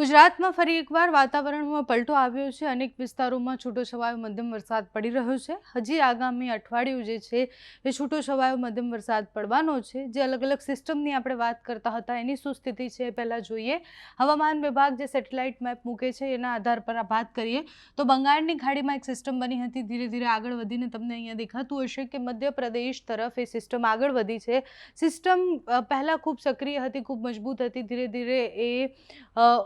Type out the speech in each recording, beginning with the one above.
ગુજરાતમાં ફરી એકવાર વાતાવરણમાં પલટો આવ્યો છે। અનેક વિસ્તારોમાં છૂટોછવાયો મધ્યમ વરસાદ પડી રહ્યો છે। હજી આગામી અઠવાડિયું જે છે એ છૂટોછવાયો મધ્યમ વરસાદ પડવાનો છે। જે અલગ અલગ સિસ્ટમની આપણે વાત કરતા હતા એની શું સ્થિતિ છે એ પહેલાં જોઈએ। હવામાન વિભાગ જે સેટેલાઇટ મેપ મૂકે છે એના આધાર પર વાત કરીએ તો બંગાળની ખાડીમાં એક સિસ્ટમ બની હતી। ધીરે ધીરે આગળ વધીને તમને અહીંયા દેખાતું હશે કે મધ્યપ્રદેશ તરફ એ સિસ્ટમ આગળ વધી છે। સિસ્ટમ પહેલાં ખૂબ સક્રિય હતી, ખૂબ મજબૂત હતી। ધીરે ધીરે એ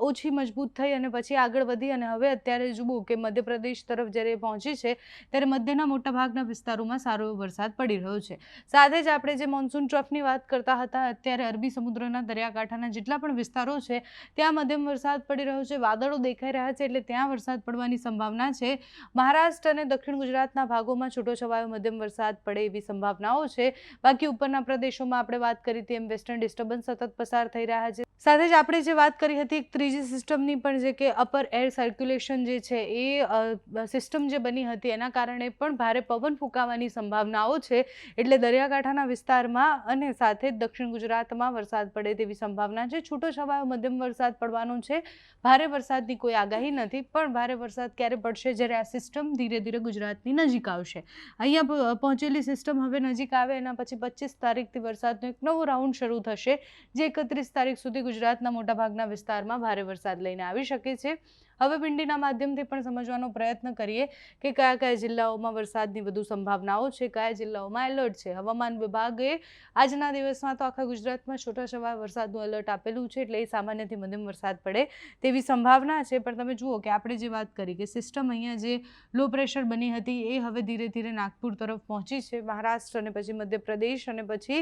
ઓછી મજબૂત થઈ અને પછી આગળ વધી અને હવે અત્યારે જુઓ કે મધ્યપ્રદેશ તરફ જ્યારે પહોંચી છે ત્યારે મધ્યના મોટાભાગના વિસ્તારોમાં સારો એવો વરસાદ પડી રહ્યો છે। સાથે જ આપણે જે મોન્સૂન ટ્રફની વાત કરતા હતા, અત્યારે અરબી સમુદ્રના દરિયાકાંઠાના જેટલા પણ વિસ્તારો છે ત્યાં મધ્યમ વરસાદ પડી રહ્યો છે। વાદળો દેખાઈ રહ્યા છે એટલે ત્યાં વરસાદ પડવાની સંભાવના છે। મહારાષ્ટ્ર અને દક્ષિણ ગુજરાતના ભાગોમાં છૂટોછવાયો મધ્યમ વરસાદ પડે એવી સંભાવનાઓ છે। બાકી ઉપરના પ્રદેશોમાં આપણે વાત કરી તેમ વેસ્ટર્ન ડિસ્ટર્બન્સ સતત પસાર થઈ રહ્યા છે। સાથે જ આપણે જે વાત કરી હતી એક ત્રીજી સિસ્ટમની પણ, જે કે અપર એર સર્ક્યુલેશન જે છે એ સિસ્ટમ જે બની હતી એના કારણે પણ ભારે પવન ફૂંકાવાની સંભાવનાઓ છે। એટલે દરિયાકાંઠાના વિસ્તારમાં અને સાથે જ દક્ષિણ ગુજરાતમાં વરસાદ પડે તેવી સંભાવના છે। છૂટોછવાયો મધ્યમ વરસાદ પડવાનો છે। ભારે વરસાદની કોઈ આગાહી નથી, પણ ભારે વરસાદ ક્યારે પડશે? જ્યારે આ સિસ્ટમ ધીરે ધીરે ગુજરાતની નજીક આવશે। અહીંયા પહોંચેલી સિસ્ટમ હવે નજીક આવે એના પછી 25 તારીખથી વરસાદનો એક નવો રાઉન્ડ શરૂ થશે, જે 31 તારીખ સુધી ગુજરાતના મોટાભાગના વિસ્તારમાં ભારે વરસાદ લઈને આવી શકે છે। હવે પિંડીના માધ્યમથી પણ સમજવાનો પ્રયત્ન કરીએ કે કયા કયા જિલ્લાઓમાં વરસાદની વધુ સંભાવનાઓ છે, કયા જિલ્લાઓમાં એલર્ટ છે। હવામાન વિભાગે આજના દિવસમાં તો આખા ગુજરાતમાં છૂટાછવાયા વરસાદનું એલર્ટ આપેલું છે, એટલે એ સામાન્યથી મધ્યમ વરસાદ પડે તેવી સંભાવના છે। પણ તમે જુઓ કે આપણે જે વાત કરી કે સિસ્ટમ અહીંયા જે લો પ્રેશર બની હતી એ હવે ધીરે ધીરે નાગપુર તરફ પહોંચી છે। મહારાષ્ટ્ર અને પછી મધ્યપ્રદેશ અને પછી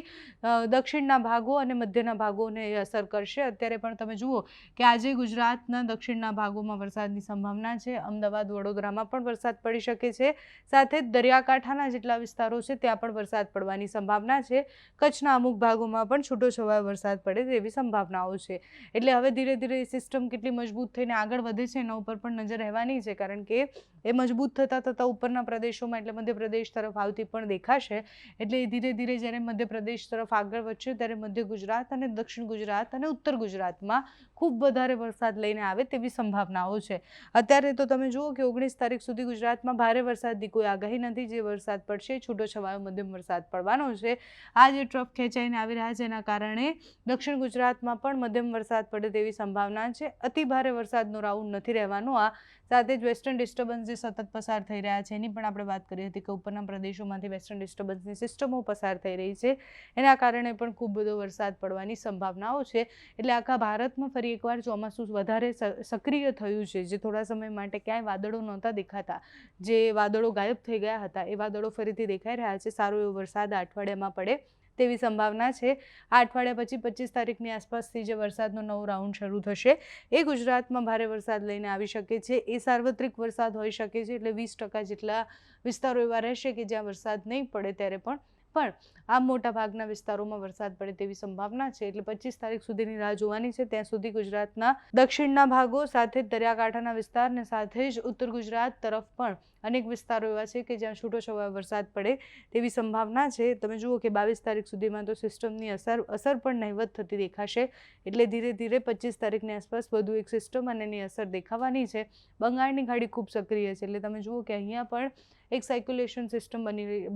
દક્ષિણના ભાગો અને મધ્યના ભાગોને અસર કરશે। અત્યારે પણ તમે જુઓ કે આજે ગુજરાતના દક્ષિણના ભાગોમાં વરસાદની સંભાવના છે। અમદાવાદ, વડોદરામાં પણ વરસાદ પડી શકે છે। સાથે જ દરિયાકાંઠાના જેટલા વિસ્તારો છે ત્યાં પણ વરસાદ પડવાની સંભાવના છે। કચ્છના અમુક ભાગોમાં પણ છૂટોછવાયો વરસાદ પડે તેવી સંભાવનાઓ છે। એટલે હવે ધીરે ધીરે સિસ્ટમ કેટલી મજબૂત થઈને આગળ વધે છે એના ઉપર પણ નજર રહેવાની છે, કારણ કે એ મજબૂત થતાં થતાં ઉપરના પ્રદેશોમાં એટલે મધ્યપ્રદેશ તરફ આવતી પણ દેખાશે। એટલે ધીરે ધીરે જ્યારે મધ્યપ્રદેશ તરફ આગળ વધશે ત્યારે મધ્ય ગુજરાત અને દક્ષિણ ગુજરાત અને ઉત્તર ગુજરાતમાં ખૂબ વધારે વરસાદ લઈને આવે તેવી સંભાવનાઓ છે। અત્યારે તો તમે જુઓ કે 19 તારીખ સુધી ગુજરાતમાં ભારે વરસાદની કોઈ આગાહી નથી। જે વરસાદ પડશે છૂટોછવાયો મધ્યમ વરસાદ પડવાનો છે। આ જે ટ્રફ ખેંચાઈને આવી રહ્યા છે એના કારણે દક્ષિણ ગુજરાતમાં પણ મધ્યમ વરસાદ પડે તેવી સંભાવના છે। અતિ ભારે વરસાદનો રાઉન્ડ નથી રહેવાનો આ। સાથે જ વેસ્ટર્ન ડિસ્ટર્બન્સ જે સતત પસાર થઈ રહ્યા છે એની પણ આપણે વાત કરી હતી કે ઉપરના પ્રદેશોમાંથી વેસ્ટર્ન ડિસ્ટર્બન્સની સિસ્ટમો પસાર થઈ રહી છે, એના કારણે પણ ખૂબ બધો વરસાદ પડવાની સંભાવનાઓ છે। એટલે આખા ભારતમાં ફરી એકવાર ચોમાસું વધારે સક્રિય થયું છે। જે થોડા સમય માટે ક્યાંય વાદળો નહોતા દેખાતા, જે વાદળો ગાયબ થઈ ગયા હતા, એ વાદળો ફરીથી દેખાઈ રહ્યા છે। સારો એવો વરસાદ આ અઠવાડિયામાં પડે તેવી સંભાવના છે। આ અઠવાડિયા પછી 25 તારીખની આસપાસથી જે વરસાદનો નવો રાઉન્ડ શરૂ થશે એ ગુજરાતમાં ભારે વરસાદ લઈને આવી શકે છે। એ સાર્વત્રિક વરસાદ હોઈ શકે છે, એટલે 20% જેટલા વિસ્તારો એવા રહેશે કે જ્યાં વરસાદ નહીં પડે ત્યારે પણ આ મોટા ભાગના વિસ્તારોમાં વરસાદ પડે તેવી સંભાવના છે। એટલે 25 તારીખ સુધીની રાહ જોવાની છે। ત્યાં સુધી ગુજરાતના દક્ષિણના ભાગો સાથે જ દરિયાકાંઠાના વિસ્તાર અને સાથે જ ઉત્તર ગુજરાત તરફ પણ અનેક વિસ્તારો એવા છે કે જ્યાં છૂટોછવાયો વરસાદ પડે તેવી સંભાવના છે। તમે જુઓ કે 22 તારીખ સુધીમાં તો સિસ્ટમની અસર પણ નહિવત થતી દેખાશે। એટલે ધીરે ધીરે 25 તારીખની આસપાસ વધુ એક સિસ્ટમ અને એની અસર દેખાવાની છે। બંગાળની ખાડી ખૂબ સક્રિય છે, એટલે તમે જુઓ કે અહીંયા પણ એક સર્ક્યુલેશન સિસ્ટમ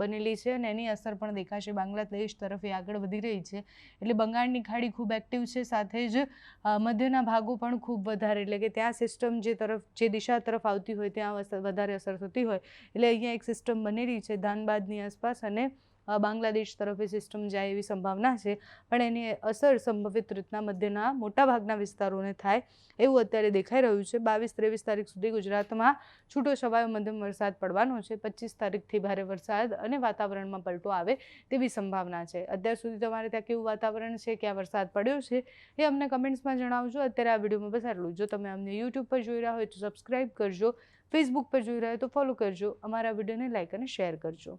બનેલી છે અને એની અસર પણ દેખાશે। બાંગ્લાદેશ તરફ એ આગળ વધી રહી છે, એટલે બંગાળની ખાડી ખૂબ એક્ટિવ છે। સાથે જ મધ્યના ભાગો પણ ખૂબ વધારે, એટલે કે ત્યાં સિસ્ટમ જે દિશા તરફ આવતી હોય ત્યાં વધારે અસર થતી હોય, એટલે અહીંયા એક સિસ્ટમ બનેલી છે ધાનબાદની આસપાસ અને બાંગ્લાદેશ તરફ એ સિસ્ટમ જાય એવી સંભાવના છે। પણ એની અસર સંભવિત રીતના મધ્યના મોટાભાગના વિસ્તારોને થાય એવું અત્યારે દેખાઈ રહ્યું છે। 22-23 તારીખ સુધી ગુજરાતમાં છૂટોછવાયો મધ્યમ વરસાદ પડવાનો છે। 25 તારીખથી ભારે વરસાદ અને વાતાવરણમાં પલટો આવે તેવી સંભાવના છે। અત્યાર સુધી તમારે ત્યાં કેવું વાતાવરણ છે, ક્યાં વરસાદ પડ્યો છે, એ અમને કમેન્ટ્સમાં જણાવજો। અત્યારે આ વિડીયોમાં બસ આટલું। જો તમે અમને યુટ્યુબ પર જોઈ રહ્યા હોય તો સબસ્ક્રાઈબ કરજો, ફેસબુક પર જોઈ રહ્યા હોય તો ફોલો કરજો, અમારા વિડીયોને લાઇક અને શેર કરજો।